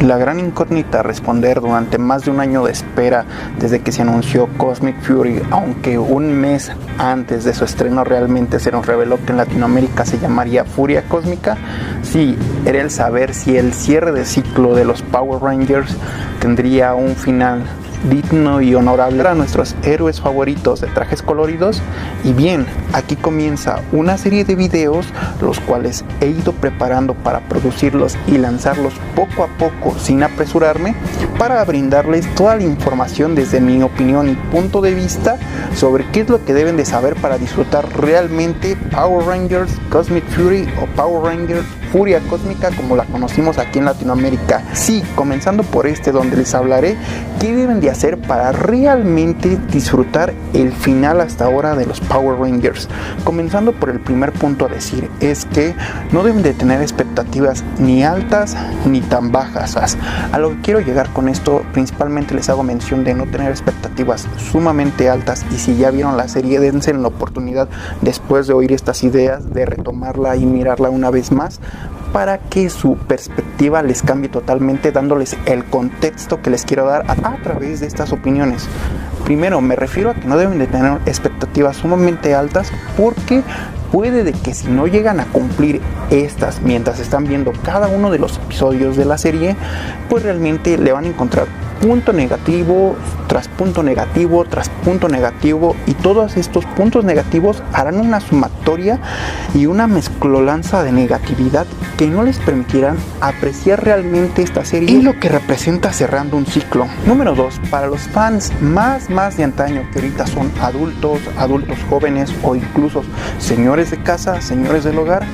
La gran incógnita a responder durante más de un año de espera desde que se anunció Cosmic Fury, aunque un mes antes de su estreno realmente se nos reveló que en Latinoamérica se llamaría Furia Cósmica, sí, era el saber si el cierre de ciclo de los Power Rangers tendría un final digno y honorable a nuestros héroes favoritos de trajes coloridos. Y bien, aquí comienza una serie de videos los cuales he ido preparando para producirlos y lanzarlos poco a poco sin apresurarme, para brindarles toda la información desde mi opinión y punto de vista sobre qué es lo que deben de saber para disfrutar realmente Power Rangers Cosmic Fury o Power Rangers Furia Cósmica como la conocimos aquí en Latinoamérica. Sí, comenzando por donde les hablaré qué deben de hacer para realmente disfrutar el final hasta ahora de los Power Rangers. Comenzando por el primer punto a decir es que no deben de tener expectativas ni altas ni tan bajas. A lo que quiero llegar con esto, principalmente les hago mención de no tener expectativas sumamente altas, y si ya vieron la serie, dense la oportunidad después de oír estas ideas de retomarla y mirarla una vez más, para que su perspectiva les cambie totalmente, dándoles el contexto que les quiero dar a través de estas opiniones. Primero, me refiero a que no deben de tener expectativas sumamente altas, porque puede de que si no llegan a cumplir estas mientras están viendo cada uno de los episodios de la serie, pues realmente le van a encontrar punto negativo tras punto negativo tras punto negativo, y todos estos puntos negativos harán una sumatoria y una mezcolanza de negatividad que no les permitirán apreciar realmente esta serie y lo que representa cerrando un ciclo. Número 2, para los fans más de antaño, que ahorita son adultos jóvenes o incluso señores de casa, señores del hogar,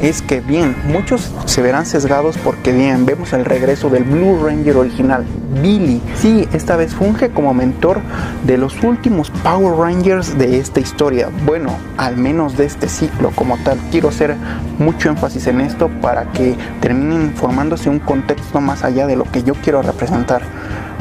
es que bien, muchos se verán sesgados porque bien, vemos el regreso del Blue Ranger original, Billy. Sí, esta vez funge como mentor de los últimos Power Rangers de esta historia, bueno, al menos de este ciclo como tal. Quiero hacer mucho énfasis en esto para que terminen formándose un contexto más allá de lo que yo quiero representar.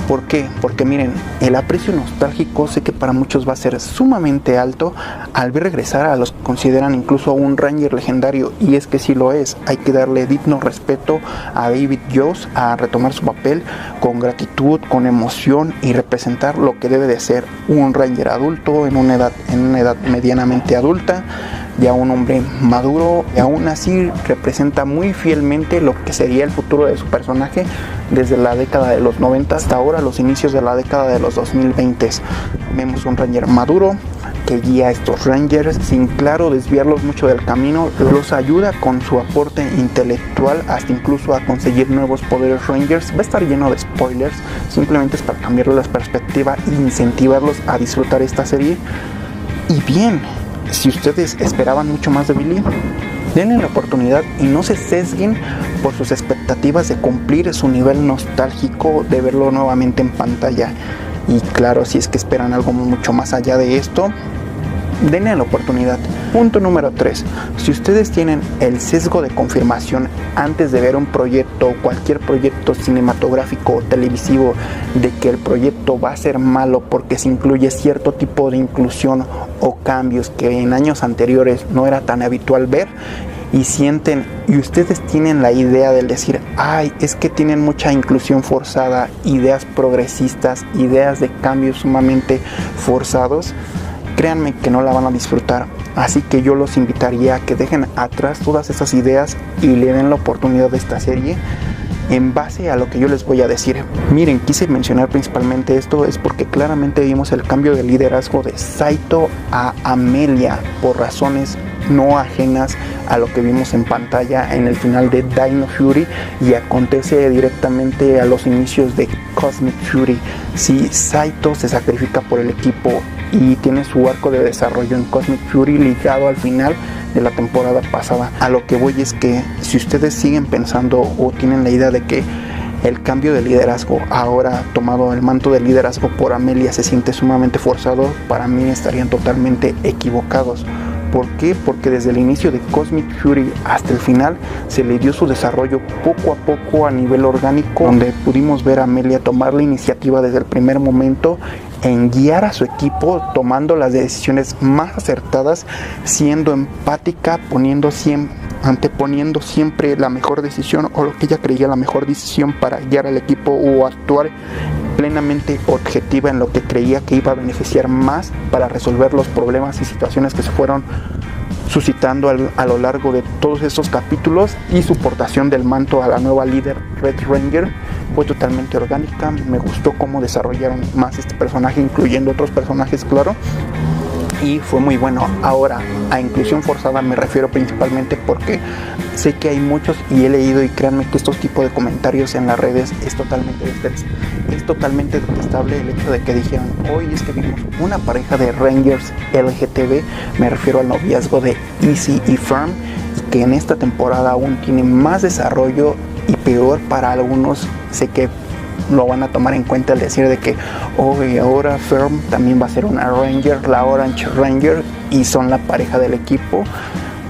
¿Por qué? Porque miren, el aprecio nostálgico sé que para muchos va a ser sumamente alto al ver regresar a los que consideran incluso un Ranger legendario, y es que sí lo es. Hay que darle digno respeto a David Yost, a retomar su papel con gratitud, con emoción, y representar lo que debe de ser un Ranger adulto en una edad medianamente adulta, ya un hombre maduro, y aún así representa muy fielmente lo que sería el futuro de su personaje desde la década de los 90 hasta ahora, los inicios de la década de los 2020. Vemos un Ranger maduro que guía a estos Rangers sin, claro, desviarlos mucho del camino, los ayuda con su aporte intelectual hasta incluso a conseguir nuevos poderes Rangers. Va a estar lleno de spoilers, simplemente es para cambiarles la perspectiva e incentivarlos a disfrutar esta serie. Y bien, si ustedes esperaban mucho más de Billy, denle la oportunidad y no se sesguen por sus expectativas de cumplir su nivel nostálgico de verlo nuevamente en pantalla. Y claro, si es que esperan algo mucho más allá de esto, denle la oportunidad. Punto número 3. Si ustedes tienen el sesgo de confirmación antes de ver un proyecto, cualquier proyecto cinematográfico o televisivo, de que el proyecto va a ser malo porque se incluye cierto tipo de inclusión o cambios que en años anteriores no era tan habitual ver, y sienten, y ustedes tienen la idea de decir, ay, es que tienen mucha inclusión forzada, ideas progresistas, ideas de cambios sumamente forzados, créanme que no la van a disfrutar. Así que yo los invitaría a que dejen atrás todas esas ideas y le den la oportunidad de esta serie en base a lo que yo les voy a decir. Miren, quise mencionar principalmente esto es porque claramente vimos el cambio de liderazgo de Saito a Amelia por razones no ajenas a lo que vimos en pantalla en el final de Dino Fury, y acontece directamente a los inicios de Cosmic Fury. Sí, Saito se sacrifica por el equipo y tiene su arco de desarrollo en Cosmic Fury ligado al final de la temporada pasada. A lo que voy es que si ustedes siguen pensando o tienen la idea de que el cambio de liderazgo, ahora tomado el manto de liderazgo por Amelia, se siente sumamente forzado, para mí estarían totalmente equivocados. ¿Por qué? Porque desde el inicio de Cosmic Fury hasta el final se le dio su desarrollo poco a poco a nivel orgánico, donde pudimos ver a Amelia tomar la iniciativa desde el primer momento en guiar a su equipo, tomando las decisiones más acertadas, siendo empática, poniendo siempre anteponiendo siempre la mejor decisión o lo que ella creía la mejor decisión para guiar al equipo o actuar plenamente objetiva en lo que creía que iba a beneficiar más para resolver los problemas y situaciones que se fueron suscitando a lo largo de todos estos capítulos. Y su portación del manto a la nueva líder Red Ranger fue totalmente orgánica. Me gustó cómo desarrollaron más este personaje, incluyendo otros personajes, claro, y fue muy bueno. Ahora, a inclusión forzada me refiero principalmente porque sé que hay muchos, y he leído, y créanme que estos tipos de comentarios en las redes es totalmente detestable el hecho de que dijeron: hoy es que vimos una pareja de Rangers LGTB, me refiero al noviazgo de Easy y Firm, y que en esta temporada aún tiene más desarrollo, y peor para algunos, sé que lo van a tomar en cuenta al decir de que hoy ahora Firm también va a ser una Ranger, la Orange Ranger, y son la pareja del equipo,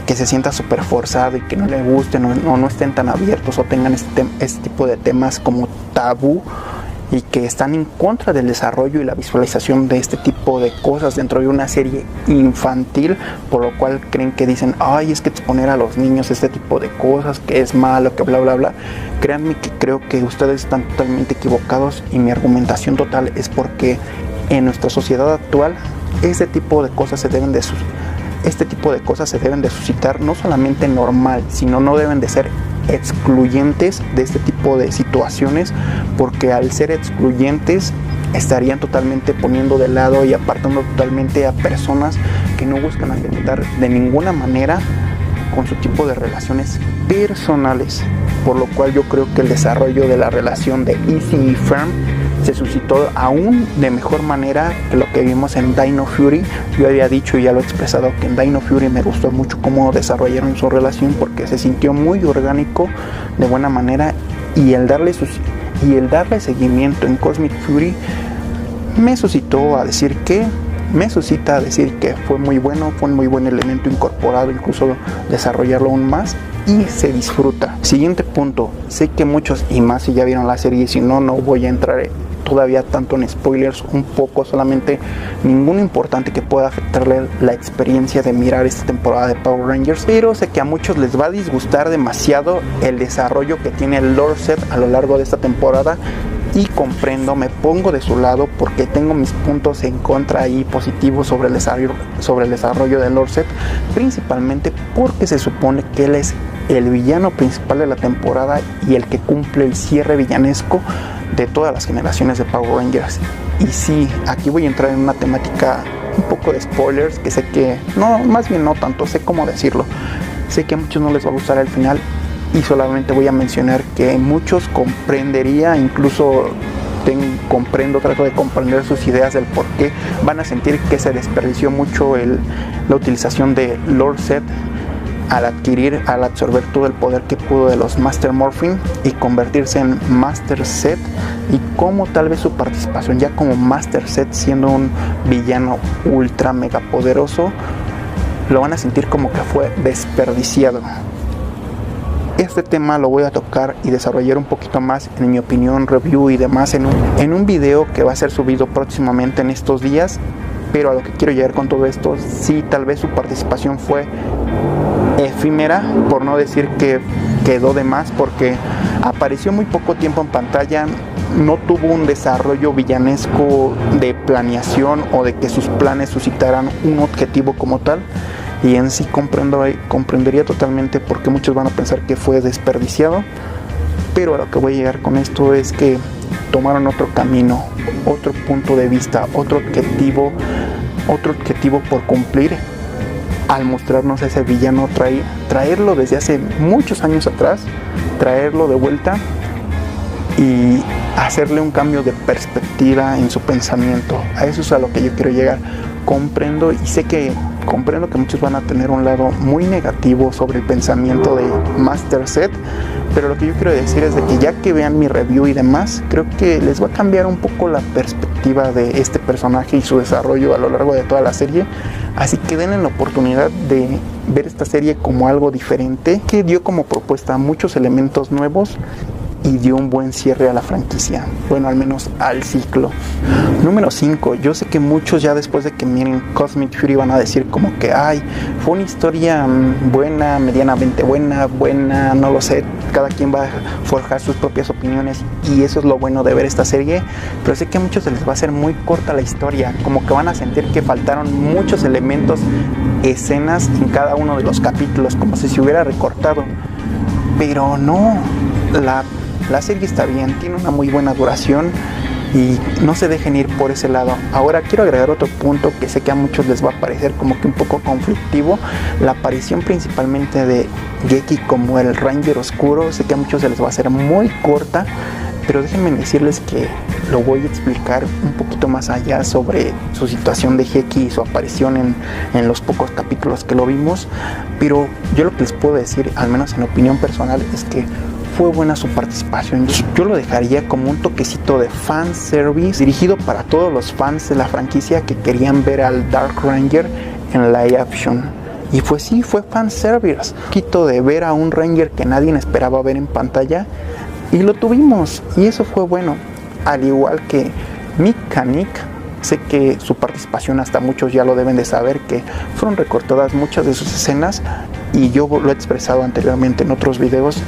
que se sienta súper forzado y que no le gusten o no estén tan abiertos o tengan este tipo de temas como tabú, y que están en contra del desarrollo y la visualización de este tipo de cosas dentro de una serie infantil, por lo cual creen que dicen: ay, es que exponer a los niños este tipo de cosas, que es malo, que bla bla bla. Créanme que creo que ustedes están totalmente equivocados, y mi argumentación total es porque en nuestra sociedad actual este tipo de cosas se deben de suscitar no solamente normal, sino no deben de ser excluyentes de este tipo de situaciones, porque al ser excluyentes estarían totalmente poniendo de lado y apartando totalmente a personas que no buscan afectar de ninguna manera con su tipo de relaciones personales, por lo cual yo creo que el desarrollo de la relación de Easy y Firm se suscitó aún de mejor manera que lo que vimos en Dino Fury. Yo había dicho y ya lo he expresado que en Dino Fury me gustó mucho cómo desarrollaron su relación, porque se sintió muy orgánico, de buena manera, y el darle seguimiento en Cosmic Fury me suscita a decir que fue muy bueno, fue un muy buen elemento incorporado, incluso desarrollarlo aún más, y se disfruta. Siguiente punto, sé que muchos, y más si ya vieron la serie, si no, no voy a entrar todavía tanto en spoilers, un poco solamente, ninguno importante que pueda afectarle la experiencia de mirar esta temporada de Power Rangers, pero sé que a muchos les va a disgustar demasiado el desarrollo que tiene el Lorset a lo largo de esta temporada, y comprendo, me pongo de su lado porque tengo mis puntos en contra y positivos sobre el desarrollo de Lorset, principalmente porque se supone que él es el villano principal de la temporada y el que cumple el cierre villanesco de todas las generaciones de Power Rangers. Y sí, aquí voy a entrar en una temática un poco de spoilers, que sé que, no, más bien no tanto, sé cómo decirlo, sé que a muchos no les va a gustar el final, y solamente voy a mencionar que muchos comprendería, incluso trato de comprender sus ideas del por qué van a sentir que se desperdició mucho la utilización de Lorset al absorber todo el poder que pudo de los Master Morphin y convertirse en Master Set, y cómo tal vez su participación ya como Master Set, siendo un villano ultra mega poderoso, lo van a sentir como que fue desperdiciado. Este tema lo voy a tocar y desarrollar un poquito más en mi opinión, review y demás en un video que va a ser subido próximamente en estos días. Pero a lo que quiero llegar con todo esto, sí, tal vez su participación fue efímera, por no decir que quedó de más, porque apareció muy poco tiempo en pantalla, no tuvo un desarrollo villanesco de planeación o de que sus planes suscitaran un objetivo como tal. Y en sí comprendería totalmente por qué muchos van a pensar que fue desperdiciado. Pero a lo que voy a llegar con esto es que tomaron otro camino, otro punto de vista, otro objetivo por cumplir, al mostrarnos a ese villano, traerlo desde hace muchos años atrás, traerlo de vuelta y hacerle un cambio de perspectiva en su pensamiento. A eso es a lo que yo quiero llegar. Comprendo que muchos van a tener un lado muy negativo sobre el pensamiento de Master Set, pero lo que yo quiero decir es de que ya que vean mi review y demás, creo que les va a cambiar un poco la perspectiva de este personaje y su desarrollo a lo largo de toda la serie. Así que denle la oportunidad de ver esta serie como algo diferente, que dio como propuesta muchos elementos nuevos y dio un buen cierre a la franquicia, bueno, al menos al ciclo. Número 5, yo sé que muchos ya después de que miren Cosmic Fury van a decir como que ay, fue una historia buena, medianamente buena, no lo sé, cada quien va a forjar sus propias opiniones y eso es lo bueno de ver esta serie, pero sé que a muchos se les va a hacer muy corta la historia, como que van a sentir que faltaron muchos elementos, escenas en cada uno de los capítulos, como si se hubiera recortado, pero no, la serie está bien, tiene una muy buena duración y no se dejen ir por ese lado. Ahora quiero agregar otro punto que sé que a muchos les va a parecer como que un poco conflictivo, la aparición principalmente de Geki como el Ranger Oscuro. Sé que a muchos se les va a hacer muy corta, pero déjenme decirles que lo voy a explicar un poquito más allá sobre su situación de Geki y su aparición en los pocos capítulos que lo vimos, pero yo lo que les puedo decir, al menos en opinión personal, es que fue buena su participación. Yo lo dejaría como un toquecito de fanservice dirigido para todos los fans de la franquicia que querían ver al Dark Ranger en live action. Y pues sí, fue fanservice. Un poquito de ver a un Ranger que nadie esperaba ver en pantalla y lo tuvimos. Y eso fue bueno. Al igual que Mikanik, sé que su participación hasta muchos ya lo deben de saber que fueron recortadas muchas de sus escenas y yo lo he expresado anteriormente en otros videos.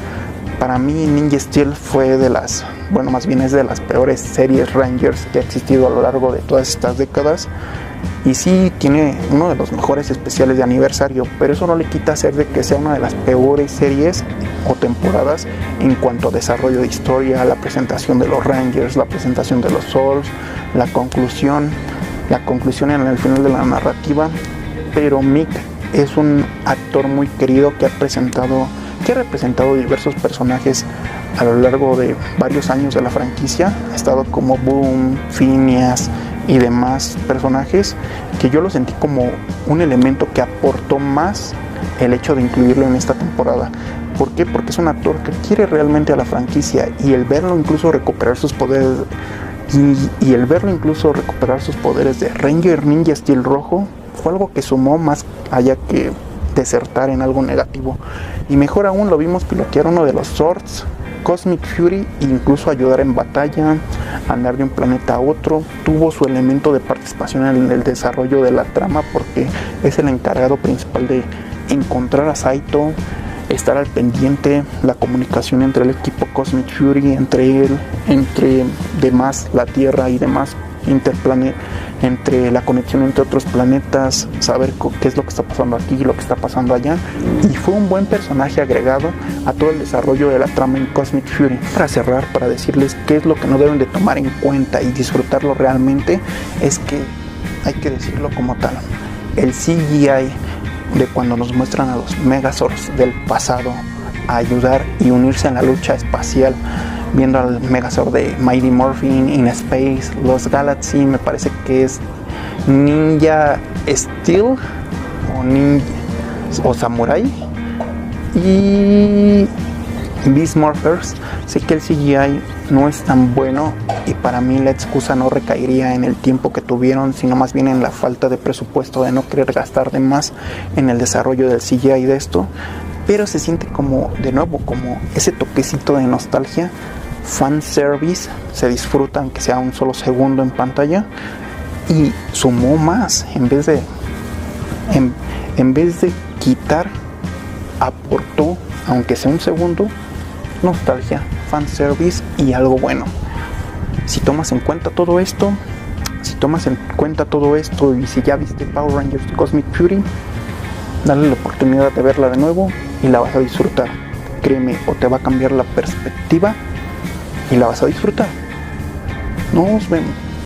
Para mí Ninja Steel fue de las, bueno, más bien es de las peores series Rangers que ha existido a lo largo de todas estas décadas. Y sí tiene uno de los mejores especiales de aniversario, pero eso no le quita ser de que sea una de las peores series o temporadas en cuanto a desarrollo de historia, la presentación de los Rangers, la presentación de los Souls, la conclusión en el final de la narrativa. Pero Mick es un actor muy querido que ha representado diversos personajes a lo largo de varios años de la franquicia. Ha estado como Boom, Phineas y demás personajes que yo lo sentí como un elemento que aportó más el hecho de incluirlo en esta temporada. ¿Por qué? Porque es un actor que quiere realmente a la franquicia y el verlo incluso recuperar sus poderes de Ranger Ninja Steel rojo fue algo que sumó más allá que desertar en algo negativo. Y mejor aún, lo vimos pilotear uno de los Swords, Cosmic Fury, e incluso ayudar en batalla, andar de un planeta a otro. Tuvo su elemento de participación en el desarrollo de la trama porque es el encargado principal de encontrar a Saito, estar al pendiente, la comunicación entre el equipo Cosmic Fury, entre él, entre demás, la Tierra y demás entre la conexión entre otros planetas, saber qué es lo que está pasando aquí y lo que está pasando allá. Y fue un buen personaje agregado a todo el desarrollo de la trama en Cosmic Fury. Para cerrar, para decirles qué es lo que no deben de tomar en cuenta y disfrutarlo realmente, es que hay que decirlo como tal. El CGI de cuando nos muestran a los Megazords del pasado a ayudar y unirse en la lucha espacial, viendo al Megazord de Mighty Morphin in Space, los Galaxy, me parece que es Ninja Steel o Samurai, y Beast Morphers. Sé que el CGI no es tan bueno y para mí la excusa no recaería en el tiempo que tuvieron, sino más bien en la falta de presupuesto, de no querer gastar de más en el desarrollo del CGI de esto. Pero se siente como, de nuevo, como ese toquecito de nostalgia, fanservice, se disfruta aunque sea un solo segundo en pantalla, y sumó más, en vez de quitar, aportó, aunque sea un segundo, nostalgia, fanservice y algo bueno. Si tomas en cuenta todo esto y si ya viste Power Rangers Cosmic Fury, dale la oportunidad de verla de nuevo y la vas a disfrutar. Créeme, o te va a cambiar la perspectiva y la vas a disfrutar. Nos vemos.